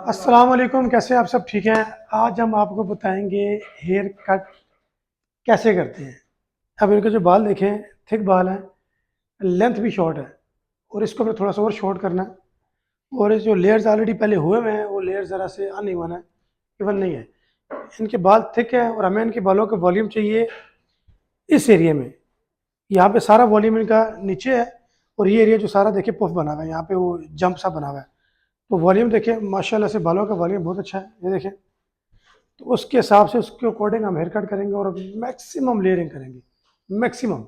अस्सलाम वालेकुम, कैसे हैं आप सब? ठीक हैं। आज हम आपको बताएंगे हेयर कट कैसे करते हैं। अब इनके जो बाल देखें, थिक बाल हैं, लेंथ भी शॉर्ट है और इसको हमें थोड़ा सा और शॉर्ट करना है। और ये जो लेयर्स ऑलरेडी पहले हुए हुए हैं वो लेयर्स ज़रा से अनइवन है, इवन नहीं है। इनके बाल थिक है और हमें इनके बालों का वॉल्यूम चाहिए इस एरिया में। यहाँ पे सारा वॉल्यूम इनका नीचे है और ये एरिया जो सारा देखिए पफ बना हुआ है, यहाँ पे वो जंप सा बना हुआ है। तो वॉल्यूम देखिए माशाल्लाह से बालों का वॉल्यूम बहुत अच्छा है, ये देखें। तो उसके हिसाब से उसके अकॉर्डिंग हम हेयर कट करेंगे और मैक्सिमम लेयरिंग करेंगे। मैक्सिमम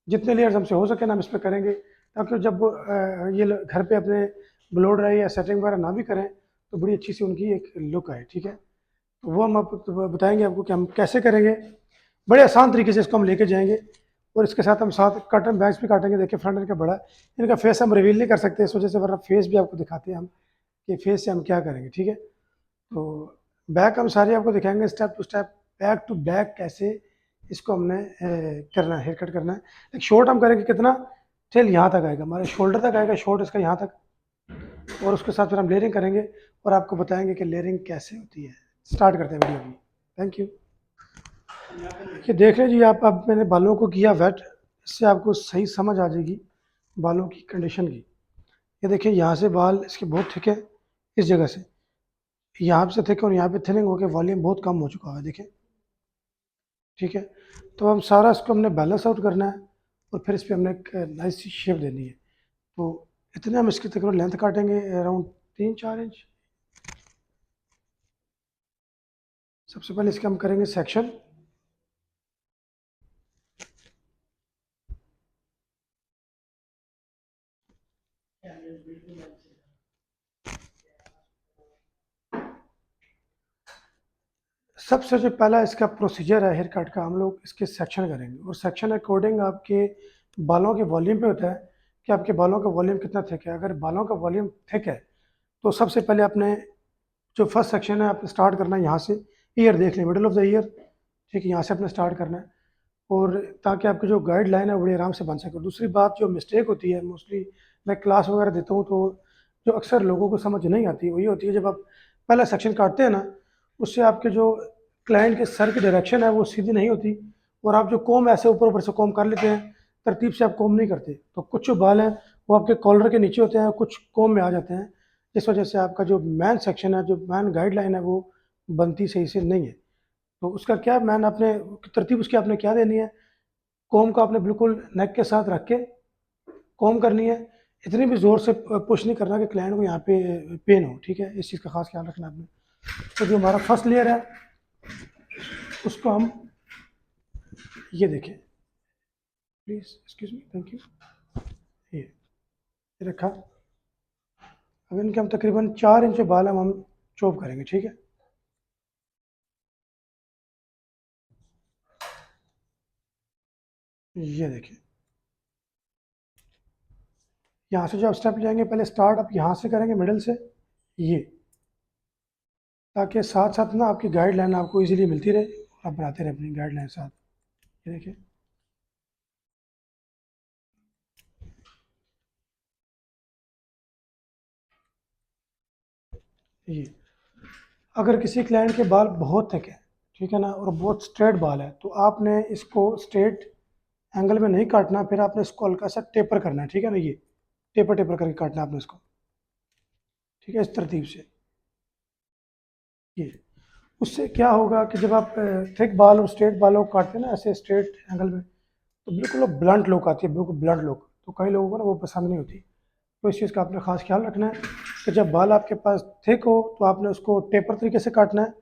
जितने लेयर्स हमसे हो सके ना हम इस पर करेंगे, ताकि जब घर पे अपने ब्लो ड्राई या सेटिंग वगैरह ना भी करें तो बड़ी अच्छी सी उनकी एक लुक आए। ठीक है, तो वो हम आपको बताएंगे आपको कि हम कैसे करेंगे। बड़े आसान तरीके से इसको हम लेके जाएंगे और इसके साथ हम साथ कटन बैग्स भी काटेंगे। देखिए फ्रंट इनका बड़ा है, इनका फेस हम रिवील नहीं कर सकते इस वजह से, वरना फेस भी आपको दिखाते हैं हम कि फेस से हम क्या करेंगे। ठीक है, तो बैक हम सारे आपको दिखाएंगे step to step, back to back कैसे इसको हमने करना है, हेयर कट करना है। एक शॉर्ट हम करेंगे कितना, टेल यहाँ तक आएगा, हमारे शोल्डर तक आएगा शॉर्ट इसका यहाँ तक। और उसके साथ फिर हम लेयरिंग करेंगे और आपको बताएंगे कि लेयरिंग कैसे होती है। स्टार्ट करते हैं वीडियो की। Thank you. ये देख लीजिए आप, अब मैंने बालों को किया वेट, इससे आपको सही समझ आ जाएगी बालों की कंडीशन की। ये देखिए यहाँ से बाल इसके बहुत थिक है, इस जगह से यहाँ से थिक और यहाँ पे थिनिंग होकर वॉल्यूम बहुत कम हो चुका है, देखिए। ठीक है, तो हम सारा इसको हमने बैलेंस आउट करना है और फिर इस पर हमने एक नाइस सी शेप देनी है। तो इतने हम इसकी तकरीबन लेंथ काटेंगे अराउंड 3-4 इंच। सबसे पहले इसका हम करेंगे सेक्शन। सबसे जो पहला इसका प्रोसीजर है हेयर कट का, हम लोग इसके सेक्शन करेंगे और सेक्शन अकॉर्डिंग आपके बालों के वॉल्यूम पे होता है कि आपके बालों का वॉल्यूम कितना थिक है। अगर बालों का वॉल्यूम थिक है तो सबसे पहले आपने जो फर्स्ट सेक्शन है आपने स्टार्ट करना है यहाँ से। ईयर देख लें, मिडल ऑफ द ईयर। ठीक है, यहाँ से आपने स्टार्ट करना है और ताकि आपकी जो गाइडलाइन है वो बड़ी आराम से बन सके। दूसरी बात जो मिस्टेक होती है मोस्टली, मैं क्लास वगैरह देता हूँ तो जो अक्सर लोगों को समझ नहीं आती वही होती है, जब आप पहला सेक्शन काटते हैं ना, उससे आपके जो क्लाइंट के सर की डायरेक्शन है वो सीधी नहीं होती और आप जो कोम ऐसे ऊपर ऊपर से कोम कर लेते हैं, तरतीब से आप कोम नहीं करते, तो कुछ जो बाल हैं वो आपके कॉलर के नीचे होते हैं, कुछ कोम में आ जाते हैं। इस वजह से आपका जो मैन सेक्शन है, जो मैन गाइडलाइन है, वो बनती सही से नहीं है। तो उसका क्या मैन आपने तरतीब उसकी आपने क्या देनी है, कॉम को आपने बिल्कुल नेक के साथ रख के कॉम करनी है। इतनी भी ज़ोर से पुश नहीं करना कि क्लाइंट को यहाँ पे पेन हो। ठीक है, इस चीज़ का खास ख्याल रखना आपने। तो जो हमारा फर्स्ट लेयर है उसको हम, ये देखें please, excuse me, thank you. ये रखा। अब इनके हम तकरीबन 4 इंच बाल हम चॉप करेंगे। ठीक है, ये देखिए यहाँ से जो आप स्टेप जाएंगे, पहले स्टार्ट आप यहाँ से करेंगे मिडल से, ये, ताकि साथ साथ ना आपकी गाइडलाइन आपको इजीली मिलती रहे और आप बनाते रहे अपनी गाइडलाइन साथ। ये देखिए, ये अगर किसी क्लाइंट के बाल बहुत थिक है, ठीक है ना, और बहुत स्ट्रेट बाल है, तो आपने इसको स्ट्रेट एंगल में नहीं काटना, फिर आपने इसको हल्का सा टेपर करना है। ठीक है ना, ये टेपर टेपर करके काटना है आपने इसको। ठीक है, इस तरतीब से। ये उससे क्या होगा कि जब आप थिक बाल और स्ट्रेट बालों को काटते हैं ना ऐसे स्ट्रेट एंगल में, तो बिल्कुल ब्लंट लुक आती है, बिल्कुल ब्लंट लुक। तो कई लोगों को ना वो पसंद नहीं होती। तो इस चीज़ का आपने खास ख्याल रखना है कि जब बाल आपके पास थिक हो तो आपने उसको टेपर तरीके से काटना है।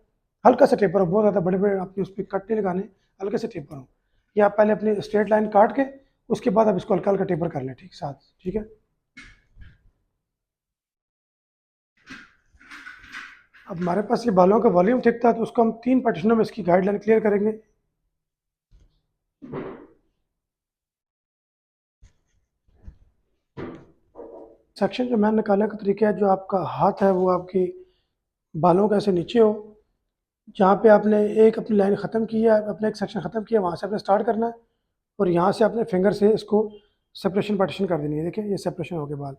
हल्का सा टेपर हो, बहुत ज़्यादा बड़े बड़े आपने उस पर कट नहीं लगाने, हल्के से टेपर हो। या आप पहले अपनी स्ट्रेट लाइन काट के उसके बाद आप इसको हल्का हल्का टेपर कर लें, ठीक साथ। ठीक है, अब हमारे पास ये बालों का वॉल्यूम ठीक था, तो उसको हम 3 पार्टीशनों में इसकी गाइडलाइन क्लियर करेंगे। सेक्शन जो मैंने निकालने का तरीका है, जो आपका हाथ है वो आपकी बालों का ऐसे नीचे हो, जहाँ पे आपने एक अपनी लाइन ख़त्म की है, अपना एक सेक्शन ख़त्म किया, वहाँ से आपने स्टार्ट करना है और यहाँ से अपने फिंगर से इसको सेपरेशन पार्टीशन कर देनी है। देखिए ये सेपरेशन हो गया बाल।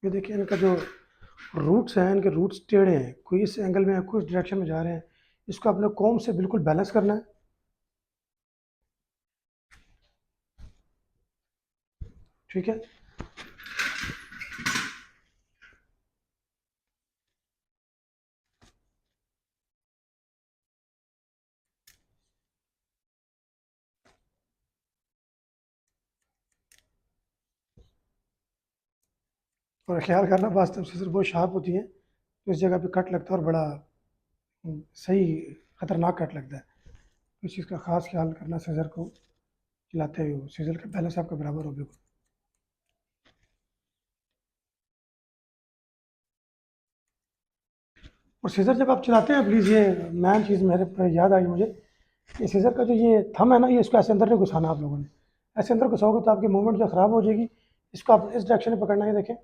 ये देखिए इनका जो रूट्स हैं, इनके रूट्स टेढ़े हैं, कोई इस एंगल में है, कोई इस डायरेक्शन में जा रहे हैं। इसको अपने कॉम्ब से बिल्कुल बैलेंस करना है। ठीक है। और ख्याल करना वास्तव सीजर बहुत शार्प होती है, तो इस जगह पे कट लगता है और बड़ा सही खतरनाक कट लगता है। तो इस चीज़ का खास ख्याल करना सीजर को चलाते हुए, सीजर का बैलेंस आपका बराबर हो बिल्कुल। और सीजर जब आप चलाते हैं प्लीज़, ये मेन चीज़ मेरे पर याद आई मुझे, ये सीजर का जो ये थंब है ना, ये इसको ऐसे अंदर नहीं घुसाना आप लोगों ने। ऐसे अंदर घुसाओगे तो आपकी मूवमेंट जो ख़राब हो जाएगी। इसको आप इस डायरेक्शन में पकड़ना है, देखें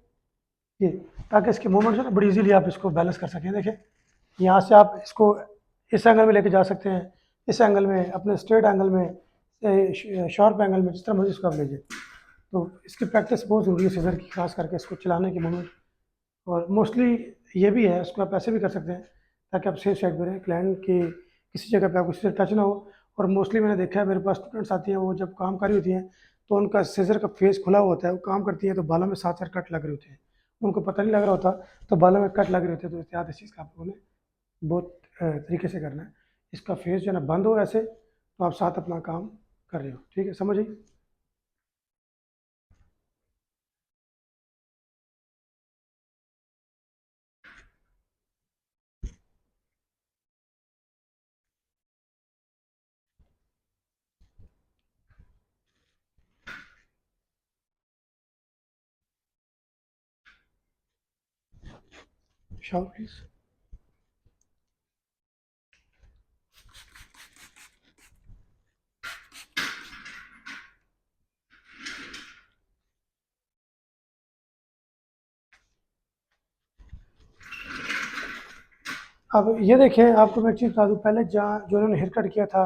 ये, ताकि इसकी मूवमेंट जो है ना बड़ी इजीली आप इसको बैलेंस कर सकें। देखें यहाँ से आप इसको इस एंगल में लेके जा सकते हैं, इस एंगल में, अपने स्ट्रेट एंगल में, शार्प एंगल में, जिस तरह मर्जी इसको आप लीजिए। तो इसकी प्रैक्टिस बहुत ज़रूरी है सीजर की, खास करके इसको चलाने की मूवमेंट। और मोस्टली ये भी है, उसको आप ऐसे भी कर सकते हैं ताकि आप सेफ साइड पर रहें, क्लाइंट की किसी जगह पे आपको सीजर टच ना हो। और मोस्टली मैंने देखा है, मेरे पास स्टूडेंट्स आती हैं, वो जब काम कर रही होती हैं तो उनका सीजर का फेस खुला हुआ होता है, वो काम करती हैं तो बालों में 7 4 कट लग रहे होते हैं, उनको पता नहीं लग रहा होता, तो बालों में कट लग रहे होते हैं। तो एहतियात इस चीज़ का आप लोगों ने बहुत तरीके से करना है। इसका फेस जो है ना बंद हो ऐसे, तो आप साथ अपना काम कर रहे हो। ठीक है, समझिए। Shao please. अब ये देखें, आपको मैं एक चीज़ बता दूँ, पहले जहाँ जो उन्होंने हेयर कट किया था,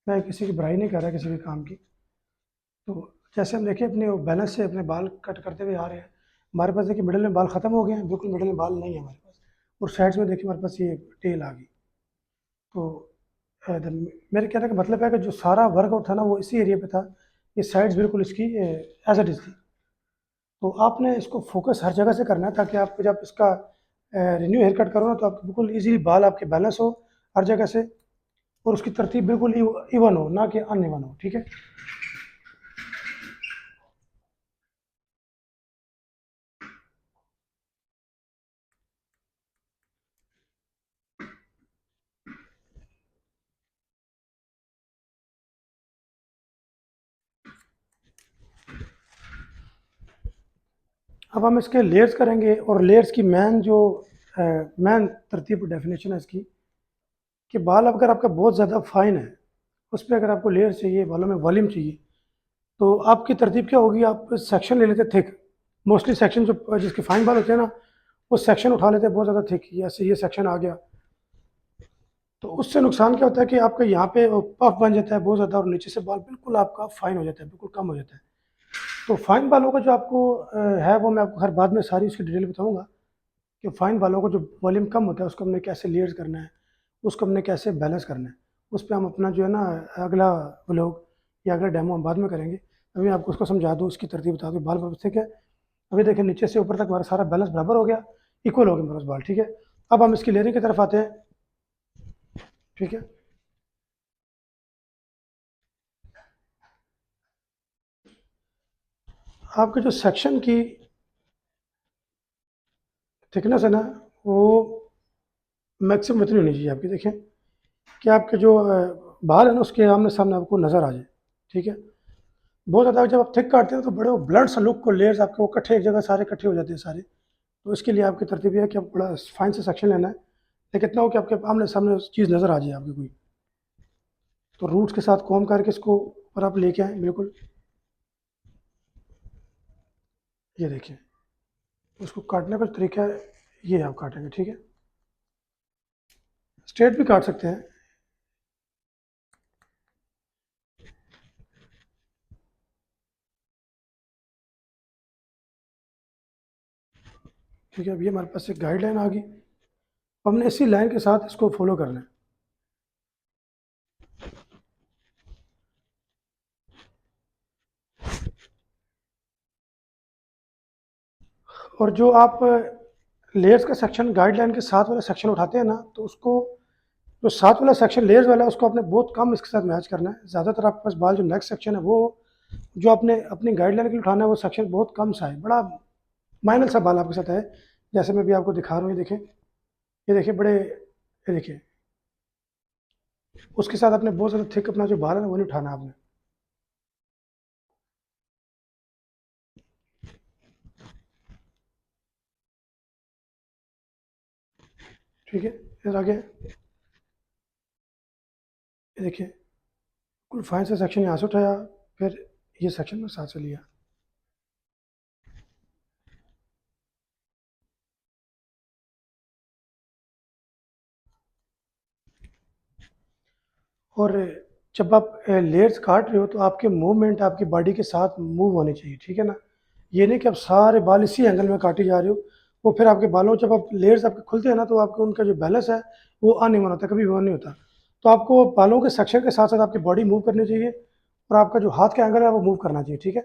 मैं किसी की बुराई नहीं कर रहा किसी भी काम की। तो जैसे हम देखें अपने बैलेंस से अपने बाल कट करते हुए आ रहे हैं, हमारे पास देखिए मिडिल में बाल ख़त्म हो गए हैं, बिल्कुल मिडिल में बाल नहीं है हमारे पास। और साइड्स में देखिए हमारे पास ये टेल आ गई। तो मेरे कहने का मतलब है कि जो सारा वर्कआउट था ना वो इसी एरिया पे था। ये साइड्स बिल्कुल इसकी एज इट इज़ थी। तो आपने इसको फोकस हर जगह से करना है, ताकि आप जब इसका रिन्यू हेयर कट करो ना, तो आपके बिल्कुल इजीली बाल आपके बैलेंस हो हर जगह से, और उसकी तरतीब बिल्कुल इवन हो, ना कि अनइवन हो। ठीक है। अब हम इसके लेयर्स करेंगे, और लेयर्स की मैन जो मैन तरतीब डेफिनेशन है इसकी, कि बाल अगर आपका बहुत ज़्यादा फाइन है, उस पर अगर आपको लेयर चाहिए, बालों में वॉल्यूम चाहिए, तो आपकी तरतीब क्या होगी, आप सेक्शन ले लेते थिक। मोस्टली सेक्शन जो जिसके फाइन बाल होते हैं ना, वो सेक्शन उठा लेते हैं बहुत ज़्यादा थिक, जैसे ये सेक्शन आ गया। तो उससे नुकसान क्या होता है कि आपका यहाँ पे पफ बन जाता है बहुत ज़्यादा, और नीचे से बाल बिल्कुल आपका फाइन हो जाता है, बिल्कुल कम हो जाता है। तो फाइन बालों का जो आपको है, वो मैं आपको हर बाद में सारी उसकी डिटेल बताऊँगा, कि फाइन बालों का जो वॉल्यूम कम होता है उसको हमने कैसे लेयर्स करना है, उसको हमने कैसे बैलेंस करना है। उस पर हम अपना जो है ना अगला व्लॉग या अगला डेमो हम बाद में करेंगे। अभी आपको उसको समझा दूँ, उसकी तरतीब बता दूँ, बाल बराबर ठीक है। अभी देखिए नीचे से ऊपर तक हमारा सारा बैलेंस बराबर हो गया, इक्वल हो गया मेरे पास बाल। ठीक है। अब हम इसकी लेयरिंग की तरफ आते हैं। ठीक है। आपके जो सेक्शन की थिकनेस है ना, वो मैक्सिमम इतनी होनी चाहिए आपकी। देखें कि आपके जो बाल है ना, उसके आमने सामने आपको नज़र आ जाए। ठीक है। बहुत ज़्यादा जब आप थिक काटते हैं तो बड़े ब्लड सा लुक को लेयर्स आपके वो इकट्ठे एक जगह सारे इकट्ठे हो जाते हैं सारे। तो इसके लिए आपकी तरतीब यह है कि आप बड़ा फाइन से सेक्शन लेना है, लेकिन इतना हो कि आपके आमने सामने चीज़ नज़र आ जाए आपकी कोई। तो रूट्स के साथ कॉम करके इसको ऊपर आप लेके आएँ बिल्कुल। ये देखिए, उसको काटने का तरीका है, ये आप काटेंगे। ठीक है। स्ट्रेट भी काट सकते हैं। ठीक है, अभी हमारे पास एक गाइडलाइन आ गई। हमने इसी लाइन के साथ इसको फॉलो करना है। और जो आप लेयर्स का सेक्शन गाइडलाइन के साथ वाला सेक्शन उठाते हैं ना, तो उसको जो साथ वाला सेक्शन लेयर्स वाला है उसको आपने बहुत कम इसके साथ मैच करना है। ज़्यादातर आपके पास बाल जो नेक्स्ट सेक्शन है वो जो आपने अपनी गाइडलाइन के लिए उठाना है वो सेक्शन बहुत कम सा है, बड़ा माइनर सा बाल आपके साथ है। जैसे मैं भी आपको दिखा रहा हूँ, ये देखिए बड़े, ये देखिए, उसके साथ अपने बहुत ज़्यादा थिक अपना जो बाल है ना वो नहीं उठाना आपने। ठीक है, फिर आगे ये देखिए, कुल फाइन सा सेक्शन यहाँ से उठाया, फिर ये सेक्शन में साथ से लिया। और जब आप लेयर्स काट रहे हो तो आपके मूवमेंट आपकी बॉडी के साथ मूव होनी चाहिए, ठीक है ना। ये नहीं कि आप सारे बाल इसी एंगल में काटे जा रहे हो, वो फिर आपके बालों जब आप लेयर्स आपके खुलते हैं ना तो आपको उनका जो बैलेंस है वो अनइवन होता है, कभी वो नहीं होता। तो आपको बालों के सेक्शन के साथ साथ आपकी बॉडी मूव करनी चाहिए और आपका जो हाथ का एंगल है वो मूव करना चाहिए, ठीक है।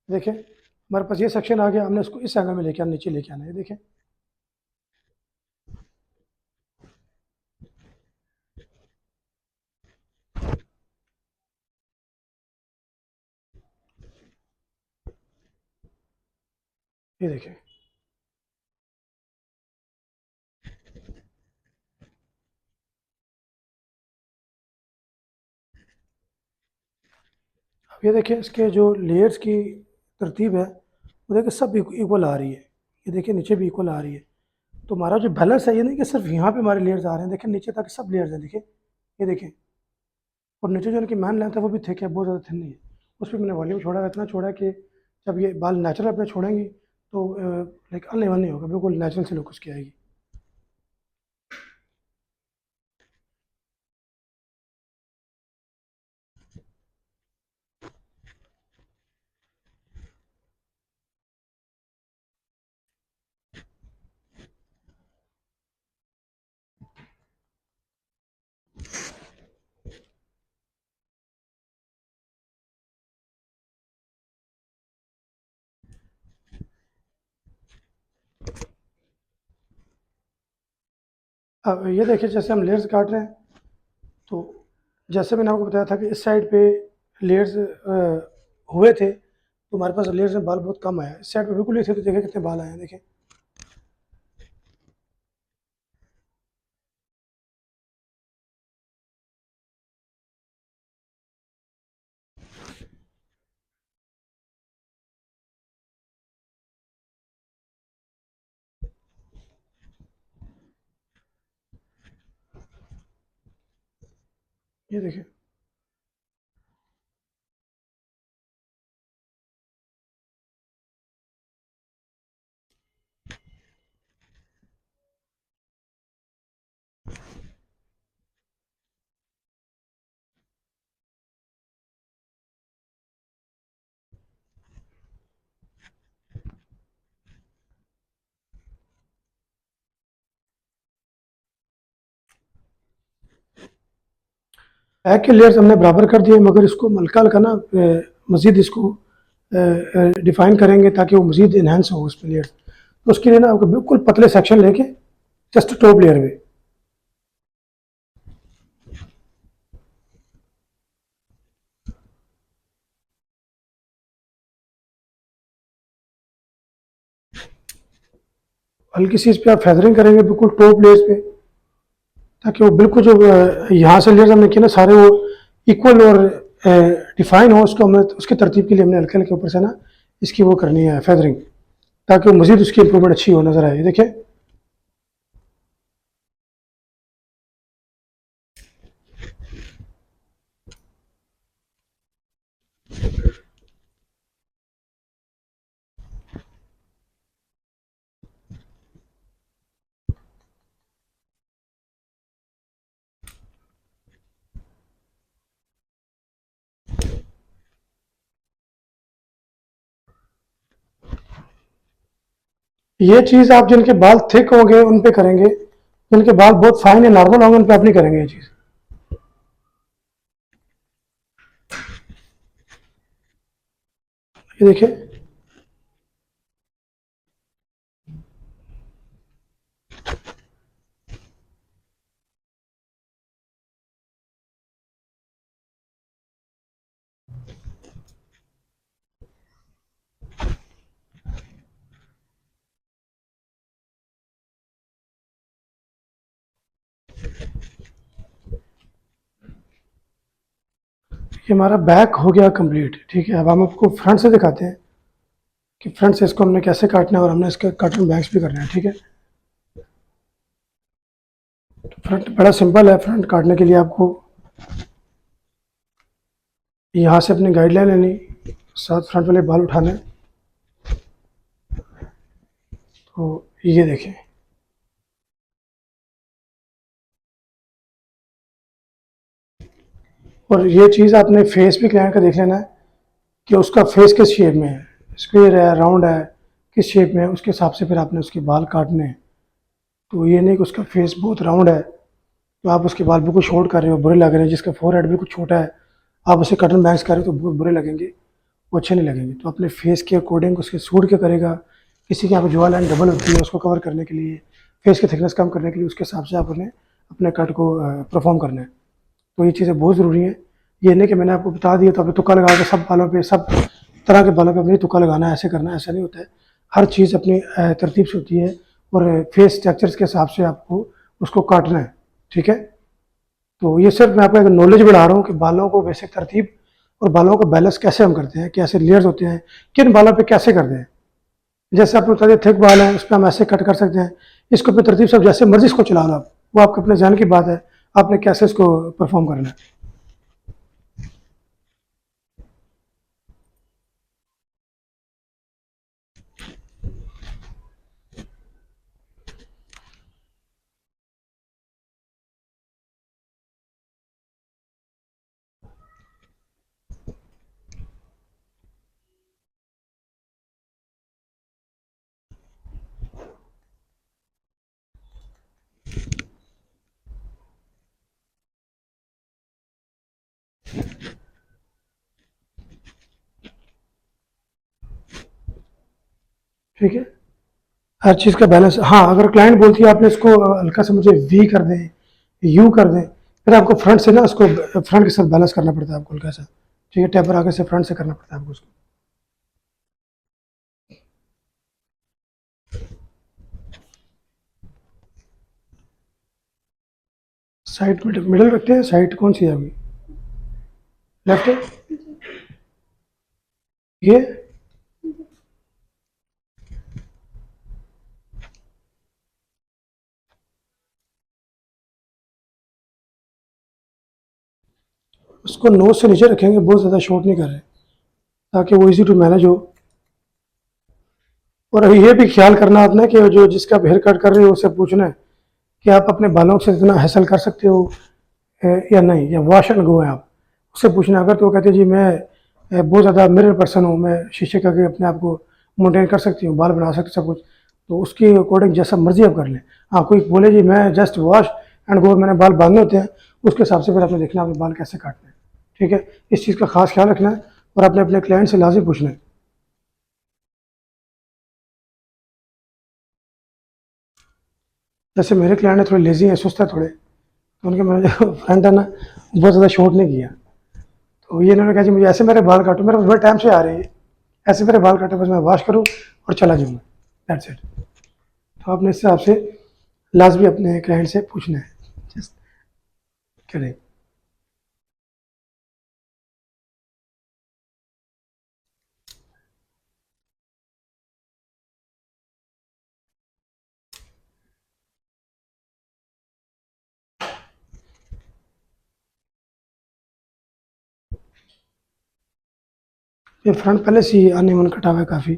देखिए हमारे पास ये सेक्शन आ गया, हमने इसको इस एंगल में लेके आना, नीचे लेके आना है, देखिए। ये देखिए, अब ये देखिए इसके जो लेयर्स की तरतीब है वो देखिए सब इक्वल आ रही है। ये देखिए नीचे भी इक्वल आ रही है। तो हमारा जो बैलेंस है ये नहीं कि सिर्फ यहाँ पे हमारे लेयर्स आ रहे हैं, देखिए नीचे तक सब लेयर्स हैं, देखिए, ये देखिए। और नीचे जो इनकी मैन लेंथ है वो भी थिक है, बहुत ज़्यादा थिन नहीं है। उस पर मैंने वॉल्यूम छोड़ा है, इतना छोड़ा है कि जब ये बाल नेचुरल अपने छोड़ेंगी तो लाइक अनइवन नहीं होगा, बिल्कुल नेचुरल से लुक उसकी आएगी। अब ये देखिए जैसे हम लेयर्स काट रहे हैं, तो जैसे मैंने आपको बताया था कि इस साइड पे लेयर्स हुए थे तो हमारे पास लेयर्स में बाल बहुत कम आया, इस साइड पे बिल्कुल नहीं थे तो देखिए कितने बाल आए हैं, देखिए। ये देखिए, बैक के लेयर्स हमने बराबर कर दिए, मगर इसको हल्का हल्का ना मज़ीद इसको डिफाइन करेंगे ताकि वो मज़ीद इन्हेंस हो उस पर लेयर्स। तो उसके लिए ना आपको बिल्कुल पतले सेक्शन लेके जस्ट टॉप लेयर में, हल्की सी इस पर आप फेदरिंग करेंगे बिल्कुल टॉप लेयर्स पे, ताकि वो बिल्कुल जो यहाँ से लेयर्स हमने किए ना सारे वो इक्वल और डिफाइन हो। उसको हमने उसके तरतीब के लिए हमने हल्के हल्के ऊपर से ना इसकी वो करनी है फेदरिंग, ताकि वो मज़ीद उसकी इंप्रूवमेंट अच्छी हो नज़र आए, देखिए। ये चीज़ आप जिनके बाल थिक होंगे उन पे करेंगे, जिनके बाल बहुत फाइन या नॉर्मल होंगे उन पे आप नहीं करेंगे ये चीज़। ये देखिए, ये हमारा बैक हो गया कंप्लीट। ठीक है, अब हम आपको फ्रंट से दिखाते हैं कि फ्रंट से इसको हमने कैसे काटना है और हमने इसके कट एंड बैक्स भी करना है। ठीक है, तो फ्रंट बड़ा सिंपल है। फ्रंट काटने के लिए आपको यहाँ से अपनी गाइडलाइन लेनी, साथ फ्रंट वाले बाल उठाने। तो ये देखें, और ये चीज़ आपने फेस भी क्लाइंट का देख लेना है कि उसका फेस किस शेप में है, स्क्वायर है, राउंड है, किस शेप में है, उसके हिसाब से फिर आपने उसके बाल काटने हैं। तो ये नहीं कि उसका फेस बहुत राउंड है तो आप उसके बाल बिल्कुल शॉर्ट कर रहे हो, बुरे लग रहे हैं। जिसका फोरहेड बिल्कुल छोटा है, आप उसे कटन बैंक्स कर रहे हो तो बहुत बुरे लगेंगे, वो अच्छे नहीं लगेंगे। तो अपने फेस के अकॉर्डिंग उसके सूट क्या करेगा। किसी के यहाँ पे जो लाइन डबल होती है उसको कवर करने के लिए, फेस की थिकनेस कम करने के लिए, उसके हिसाब से आप उन्हें अपने कट को परफॉर्म करना है। तो ये चीज़ें बहुत ज़रूरी हैं। ये नहीं कि मैंने आपको बता दिया तो अभी तुक्का लगा के सब बालों पे, सब तरह के बालों पे अपनी तुक्का लगाना है, ऐसे करना है, ऐसा नहीं होता है। हर चीज़ अपनी तरतीब से होती है और फेस स्ट्रक्चर्स के हिसाब से आपको उसको काटना है। ठीक है, तो ये सिर्फ मैं आपको एक नॉलेज बढ़ा रहा हूँ कि बालों को बेसिक तरतीब और बालों को बैलेंस कैसे हम करते हैं, कैसे लेयर्स होते हैं, किन बालों पे कैसे करते हैं। जैसे आपको बता दें थिक बाल है उस पर हम ऐसे कट कर सकते हैं। इसको अपनी तरतीब से जैसे मर्जी इसको चला लो आप, वो आपके अपने जहन की बात है, आपने कैसे इसको परफॉर्म करना है। ठीक है, हर चीज़ का बैलेंस। हाँ, अगर क्लाइंट बोलती है आपने इसको हल्का सा मुझे वी कर दें, यू कर दें, फिर आपको फ्रंट से ना उसको फ्रंट के साथ बैलेंस करना पड़ता है आपको हल्का सा। ठीक है, टेपर आगे से फ्रंट से करना पड़ता है आपको उसको। साइड मिडल मिडल रखते हैं, साइड कौन सी है अभी, लेफ्ट है ये। उसको नोज से नीचे रखेंगे, बहुत ज़्यादा शॉर्ट नहीं कर रहे, ताकि वो इजी टू मैनेज हो। और ये भी ख्याल करना आपने कि जो जिसका आप हेयर कट कर रहे हो उससे पूछना है कि आप अपने बालों से इतना हैसल कर सकते हो या नहीं, या वॉश एंड गो है आप। उससे पूछना, अगर तो वो कहते हैं जी मैं बहुत ज़्यादा मिरर पर्सन हूँ, मैं शीशे करके अपने आप को मेंटेन कर सकती हूँ, बाल बना सकती हूँ, सब कुछ, तो उसके अकॉर्डिंग जैसा मर्जी आप कर लें। हाँ, कोई बोले जी मैं जस्ट वॉश एंड गो, मैंने बाल बांधने होते हैं, उसके हिसाब से फिर आपने देखना अपने बाल कैसे काटने हैं। ठीक है, इस चीज़ का खास ख्याल रखना है और अपने अपने क्लाइंट से लाजिम पूछना है। जैसे मेरे क्लाइंट है थोड़े लेजी हैं, सुस्त है थोड़े, तो उनके मैंने जो फ्रेंड है ना बहुत ज़्यादा शॉर्ट नहीं किया। तो ये इन्होंने कहा जी मुझे ऐसे मेरे बाल काटो, मेरे बड़े टाइम से आ रही है, ऐसे मेरे बाल काटो, बस मैं वॉश करूँ और चला जाऊँगा, दैट्स इट। तो आपने इससे आपसे लाजमी अपने क्लाइंट से पूछना है, जस्ट करें। ये फ्रंट पहले से ही अनइवन कटा हुआ है काफ़ी,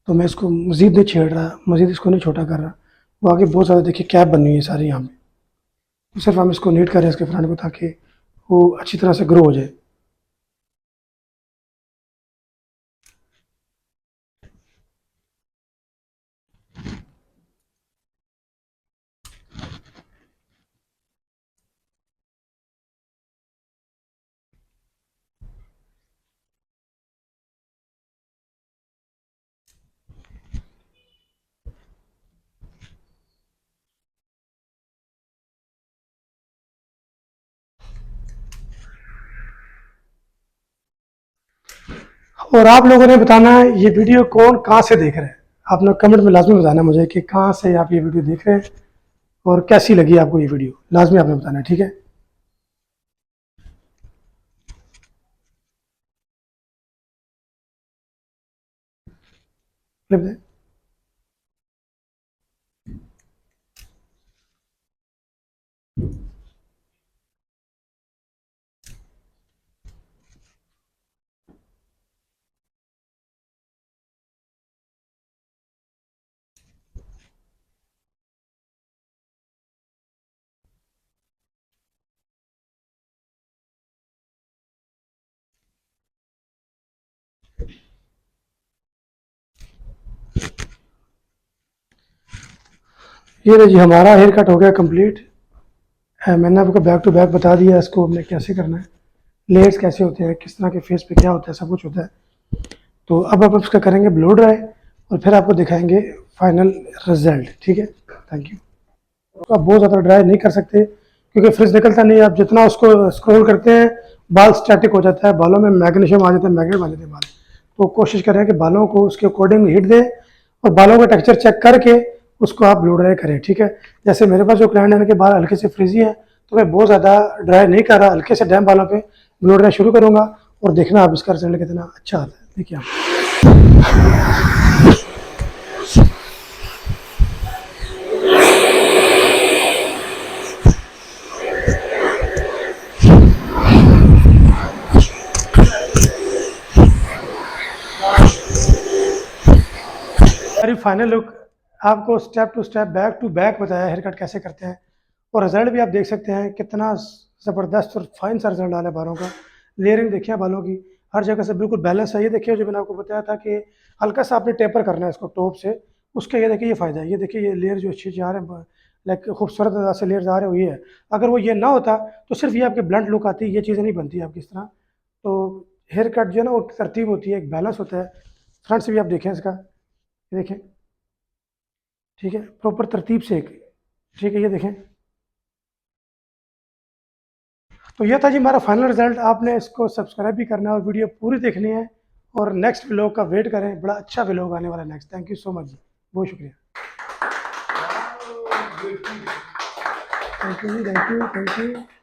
तो मैं इसको मज़ीद नहीं छेड़ रहा, मज़ीद इसको नहीं छोटा कर रहा। वो आगे बहुत ज़्यादा देखिए कैप बनी हुई है सारी यहाँ पे, तो सिर्फ हम इसको नीट कर रहे हैं इसके फ्रंट को, ताकि वो अच्छी तरह से ग्रो हो जाए। और आप लोगों ने बताना है ये वीडियो कौन कहाँ से देख रहे हैं। आपने कमेंट में लाजमी बताना मुझे कि कहाँ से आप ये वीडियो देख रहे हैं और कैसी लगी आपको ये वीडियो, लाजमी आपने बताना है, ठीक है। क्लिप दे। ये रही जी, हमारा हेयर कट हो गया कंप्लीट। मैंने आपको बैक टू बैक बता दिया इसको हमने कैसे करना है, लेयर्स कैसे होते हैं, किस तरह के फेस पे क्या होता है, सब कुछ होता है। तो अब आप इसका करेंगे ब्लो ड्राई और फिर आपको दिखाएंगे फाइनल रिजल्ट, ठीक है। Thank you. तो आप बहुत ज़्यादा ड्राई नहीं कर सकते क्योंकि फ्रिज निकलता नहीं है। आप जितना उसको स्क्रॉल करते हैं बाल स्टैटिक हो जाता है, बालों में मैग्नीशियम आ जाता है, मैग्नेट बन जाते हैं बाल। तो कोशिश करें कि बालों को उसके अकॉर्डिंग हीट दें और बालों का टेक्सचर चेक करके उसको आप ब्लो ड्राई करें, ठीक है। जैसे मेरे पास जो क्लाइंट है उनके बाल हल्के से फ्रिजी हैं तो मैं बहुत ज़्यादा ड्राई नहीं कर रहा, हल्के से डैम बालों पे ब्लो ड्राई शुरू करूँगा और देखना आप इसका रिजल्ट कितना अच्छा आता है। देखिए आप। हमारी फाइनल लुक आपको स्टेप टू बैक बताया हेयर कट कैसे करते हैं और रिजल्ट भी आप देख सकते हैं कितना ज़बरदस्त और फाइन सा रिजल्ट आया बालों का। लेयरिंग देखिए बालों की, हर जगह से बिल्कुल बैलेंस है। ये देखिए जो मैंने आपको बताया था कि हल्का सा आपने टेपर करना है इसको टॉप से, उसके ये देखिए ये फ़ायदा है। ये देखिए ये लेयर जो अच्छी आ रहे हैं, लाइक खूबसूरत से लेयर्स आ रहे हो, ये है। अगर वो ये ना होता तो सिर्फ ये आपके ब्लंट लुक आती, ये चीज़ें नहीं बनती आपकी इस तरह। तो हेयर कट जो है ना वो तरतीब होती है, एक बैलेंस होता है। फ्रंट से भी आप देखें इसका, ये देखें, ठीक है, प्रॉपर तरतीब से एक, ठीक है, ये देखें। तो ये था जी हमारा फाइनल रिजल्ट। आपने इसको सब्सक्राइब भी करना है और वीडियो पूरी देखनी है और नेक्स्ट व्लॉग का वेट करें, बड़ा अच्छा व्लॉग आने वाला है next. Thank you so much जी, बहुत शुक्रिया। थैंक यू जी, थैंक यू, थैंक यू।